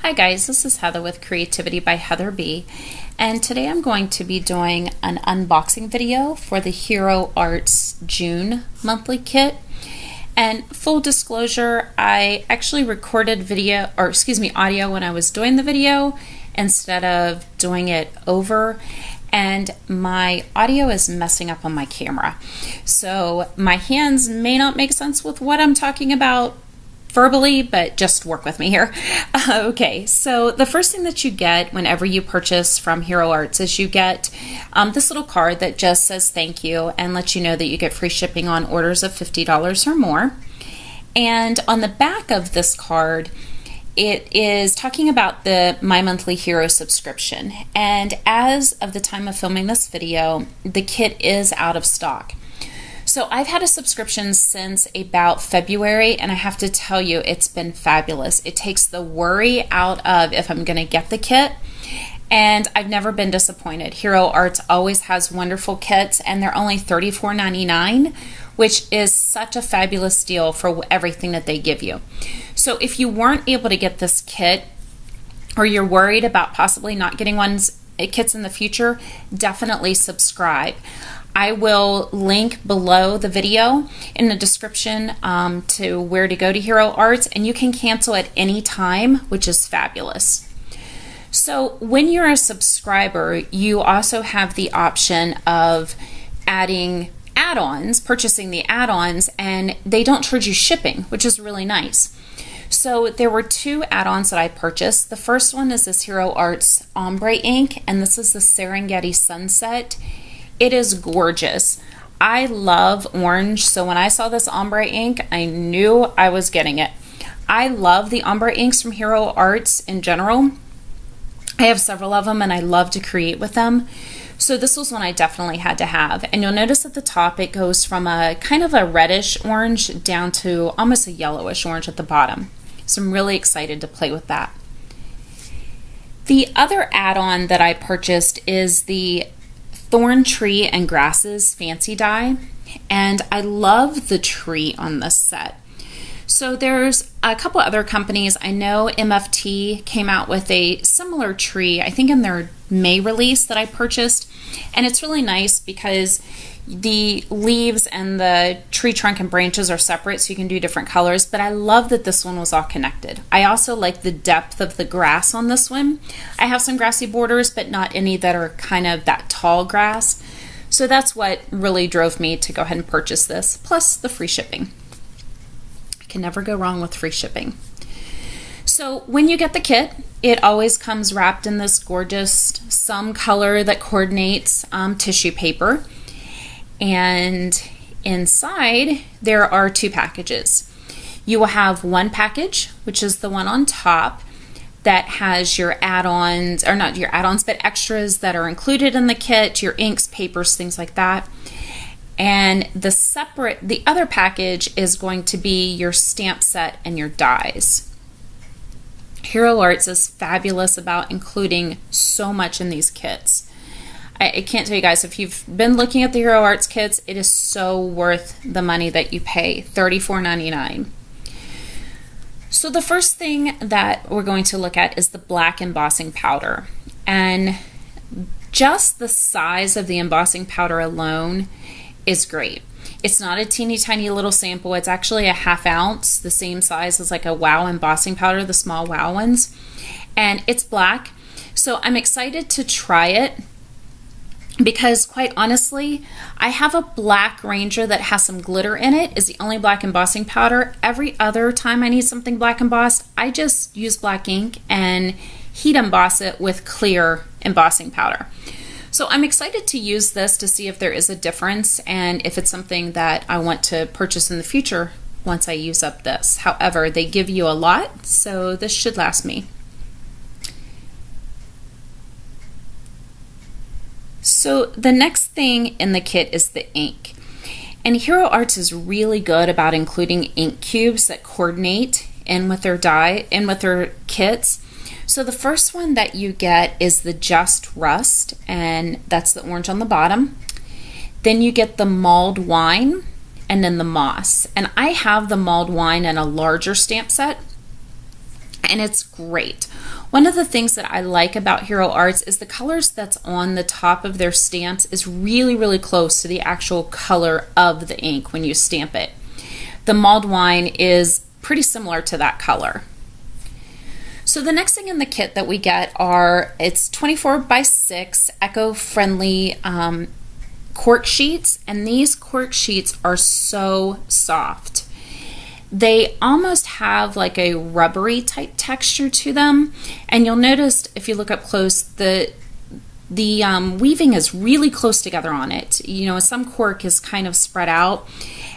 Hi guys, this is Heather with Creativity by Heather B. And today I'm going to be doing an unboxing video for the Hero Arts June monthly kit. And full disclosure, I actually recorded audio when I was doing the video instead of doing it over. And my audio is messing up on my camera. So my hands may not make sense with what I'm talking about verbally, but just work with me here. Okay, so the first thing that you get whenever you purchase from Hero Arts is you get this little card that just says thank you and lets you know that you get free shipping on orders of $50 or more. And on the back of this card, it is talking about the My Monthly Hero subscription. And as of the time of filming this video, the kit is out of stock. So I've had a subscription since about February, and I have to tell you, it's been fabulous. It takes the worry out of if I'm going to get the kit, and I've never been disappointed. Hero Arts always has wonderful kits, and they're only $34.99, which is such a fabulous deal for everything that they give you. So if you weren't able to get this kit, or you're worried about possibly not getting kits in the future, definitely subscribe. I will link below the video in the description to where to go to Hero Arts, and you can cancel at any time, which is fabulous. So when you're a subscriber, you also have the option of adding add-ons, purchasing the add-ons, and they don't charge you shipping, which is really nice. So there were two add-ons that I purchased. The first one is this Hero Arts Ombre ink, and this is the Serengeti Sunset. It is gorgeous. I love orange, so when I saw this ombre ink, I knew I was getting it. I love the ombre inks from Hero Arts in general. I have several of them and I love to create with them. So this was one I definitely had to have. And you'll notice at the top it goes from a kind of a reddish orange down to almost a yellowish orange at the bottom. So I'm really excited to play with that. The other add-on that I purchased is the Thorn Tree and Grasses Fancy Die, and I love the tree on this set. So there's a couple other companies. I know MFT came out with a similar tree, I think in their May release that I purchased, and it's really nice because the leaves and the tree trunk and branches are separate, so you can do different colors, but I love that this one was all connected. I also like the depth of the grass on this one. I have some grassy borders, but not any that are kind of that tall grass. So that's what really drove me to go ahead and purchase this, plus the free shipping. I can never go wrong with free shipping. So when you get the kit, it always comes wrapped in this gorgeous some color that coordinates tissue paper. And inside there are two packages. You will have one package, which is the one on top, that has your add-ons, or not your add-ons, but extras that are included in the kit, your inks, papers, things like that. And the other package is going to be your stamp set and your dies. Hero Arts is fabulous about including so much in these kits. I can't tell you guys, if you've been looking at the Hero Arts kits, it is so worth the money that you pay, $34.99. So the first thing that we're going to look at is the black embossing powder. And just the size of the embossing powder alone is great. It's not a teeny tiny little sample. It's actually a ½ ounce, the same size as like a WOW embossing powder, the small WOW ones. And it's black. So I'm excited to try it, because quite honestly, I have a black Ranger that has some glitter in it. It's the only black embossing powder. Every other time I need something black embossed, I just use black ink and heat emboss it with clear embossing powder. So I'm excited to use this to see if there is a difference and if it's something that I want to purchase in the future once I use up this. However, they give you a lot, so this should last me. So the next thing in the kit is the ink. And Hero Arts is really good about including ink cubes that coordinate in with their kits. So the first one that you get is the Just Rust, and that's the orange on the bottom. Then you get the Mulled Wine, and then the Moss. And I have the Mulled Wine in a larger stamp set, and it's great. One of the things that I like about Hero Arts is the colors that's on the top of their stamps is really, really close to the actual color of the ink when you stamp it. The mulled wine is pretty similar to that color. So the next thing in the kit that we get are, it's 24 by 6 eco-friendly cork sheets, and these cork sheets are so soft. They almost have like a rubbery type texture to them, and you'll notice if you look up close the weaving is really close together on it. You know, some cork is kind of spread out,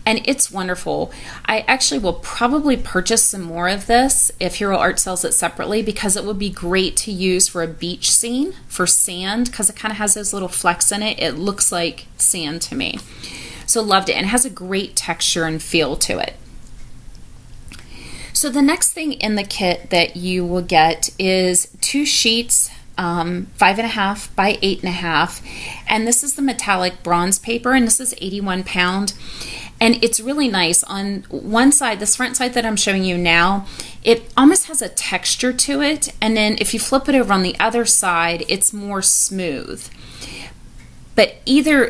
and it's wonderful. I actually will probably purchase some more of this if Hero Art sells it separately, because it would be great to use for a beach scene for sand, because it kind of has those little flecks in it. It looks like sand to me. So loved it, and it has a great texture and feel to it. So the next thing in the kit that you will get is 2 sheets, 5.5 by 8.5, and this is the metallic bronze paper, and this is 81 pound, and it's really nice. On one side, this front side that I'm showing you now, it almost has a texture to it, and then if you flip it over on the other side, it's more smooth. But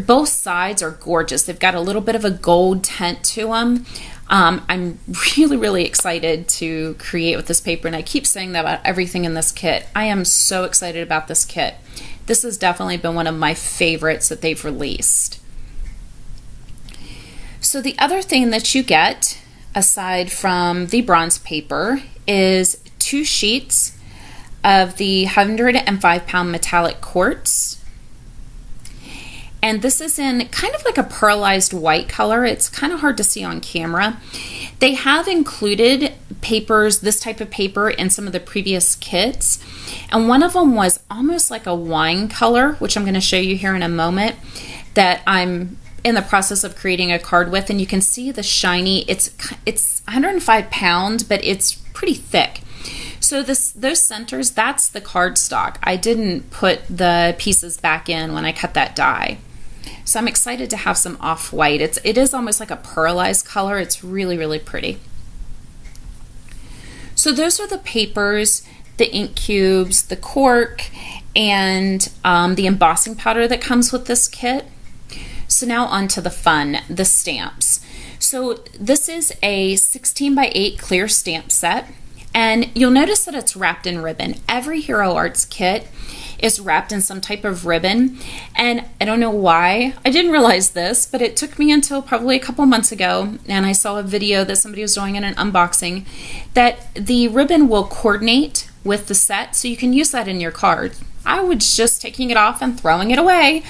both sides are gorgeous. They've got a little bit of a gold tint to them. I'm really, really excited to create with this paper, and I keep saying that about everything in this kit. I am so excited about this kit. This has definitely been one of my favorites that they've released. So the other thing that you get, aside from the bronze paper, is 2 sheets of the 105 pound metallic quartz. And this is in kind of like a pearlized white color. It's kind of hard to see on camera. They have included papers, this type of paper, in some of the previous kits. And one of them was almost like a wine color, which I'm going to show you here in a moment, that I'm in the process of creating a card with. And you can see the shiny, it's 105 pound, but it's pretty thick. So those centers, that's the cardstock. I didn't put the pieces back in when I cut that die. So I'm excited to have some off-white. It is almost like a pearlized color. It's really, really pretty. So those are the papers, the ink cubes, the cork, and the embossing powder that comes with this kit. So now on to the fun, the stamps. So this is a 16 by 8 clear stamp set, and you'll notice that it's wrapped in ribbon. Every Hero Arts kit is wrapped in some type of ribbon, and I don't know why I didn't realize this, but it took me until probably a couple months ago, and I saw a video that somebody was doing in an unboxing, that the ribbon will coordinate with the set, so you can use that in your card. I was just taking it off and throwing it away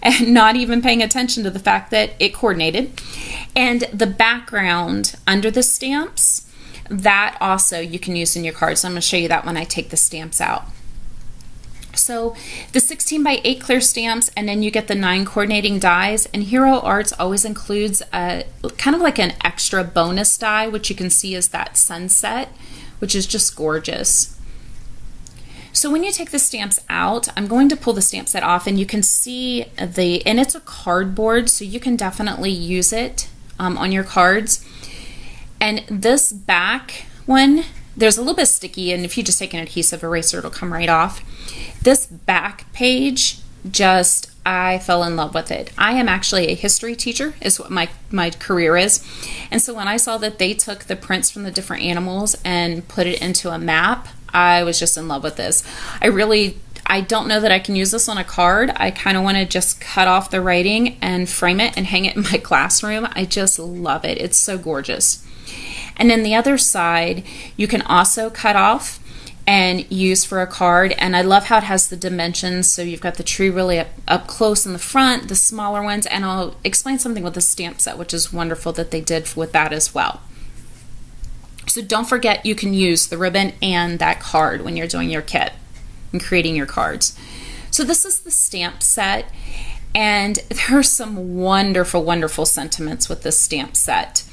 and not even paying attention to the fact that it coordinated. And the background under the stamps, that also you can use in your card. So I'm going to show you that when I take the stamps out. So the 16 by 8 clear stamps, and then you get the 9 coordinating dies, and Hero Arts always includes a kind of like an extra bonus die, which you can see is that sunset, which is just gorgeous. So when you take the stamps out, I'm going to pull the stamp set off, and you can see and it's a cardboard, so you can definitely use it on your cards. And this back one, there's a little bit sticky, and if you just take an adhesive eraser, it'll come right off. This back page, I fell in love with it. I am actually a history teacher, is what my career is. And so when I saw that they took the prints from the different animals and put it into a map, I was just in love with this. I don't know that I can use this on a card. I kind of want to just cut off the writing and frame it and hang it in my classroom. I just love it. It's so gorgeous. And then the other side, you can also cut off and use for a card. And I love how it has the dimensions. So you've got the tree really up close in the front, the smaller ones, and I'll explain something with the stamp set, which is wonderful that they did with that as well. So don't forget, you can use the ribbon and that card when you're doing your kit and creating your cards. So this is the stamp set, and there are some wonderful, wonderful sentiments with this stamp set.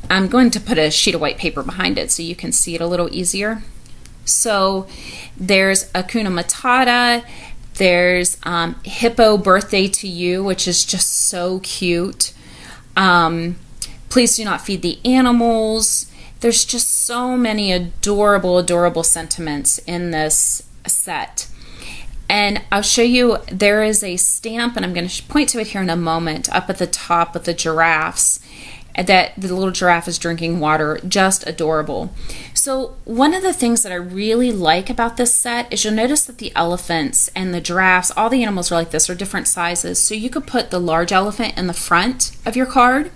I'm going to put a sheet of white paper behind it so you can see it a little easier. So there's Hakuna Matata, there's Hippo Birthday to You, which is just so cute. Please do not feed the animals. There's just so many adorable, adorable sentiments in this set. And I'll show you, there is a stamp, and I'm going to point to it here in a moment, up at the top with the giraffes, that the little giraffe is drinking water. Just adorable. So one of the things that I really like about this set is you'll notice that the elephants and the giraffes, all the animals are like this, are different sizes. So you could put the large elephant in the front of your card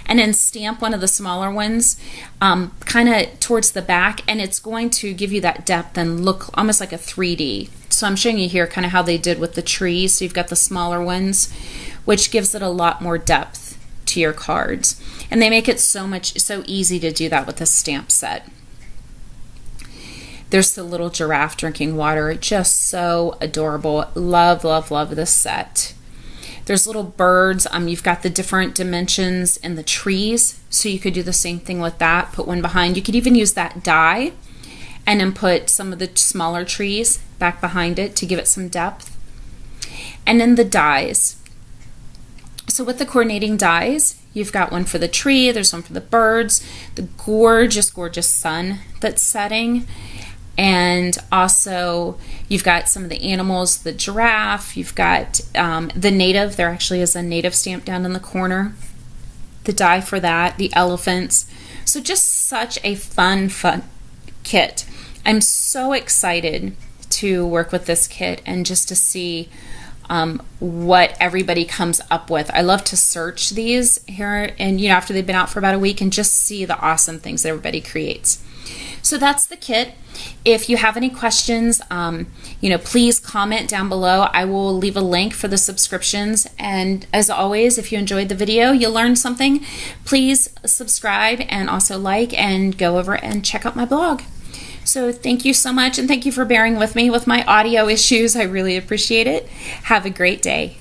and then stamp one of the smaller ones kind of towards the back, and it's going to give you that depth and look almost like a 3D. So I'm showing you here kind of how they did with the trees. So you've got the smaller ones, which gives it a lot more depth to your cards. And they make it so easy to do that with this stamp set. There's the little giraffe drinking water. Just so adorable. Love, love, love this set. There's little birds. You've got the different dimensions in the trees, so you could do the same thing with that. Put one behind. You could even use that die and then put some of the smaller trees back behind it to give it some depth. And then the dies. So with the coordinating dies, you've got one for the tree, there's one for the birds, the gorgeous, gorgeous sun that's setting, and also you've got some of the animals, the giraffe, you've got the native, there actually is a native stamp down in the corner, the die for that, the elephants. So just such a fun kit. I'm so excited to work with this kit and just to see what everybody comes up with. I love to search these here, and after they've been out for about a week, and just see the awesome things that everybody creates. So that's the kit. If you have any questions, please comment down below. I will leave a link for the subscriptions. And as always, if you enjoyed the video, you learned something, please subscribe and also like, and go over and check out my blog. So thank you so much, and thank you for bearing with me with my audio issues. I really appreciate it. Have a great day.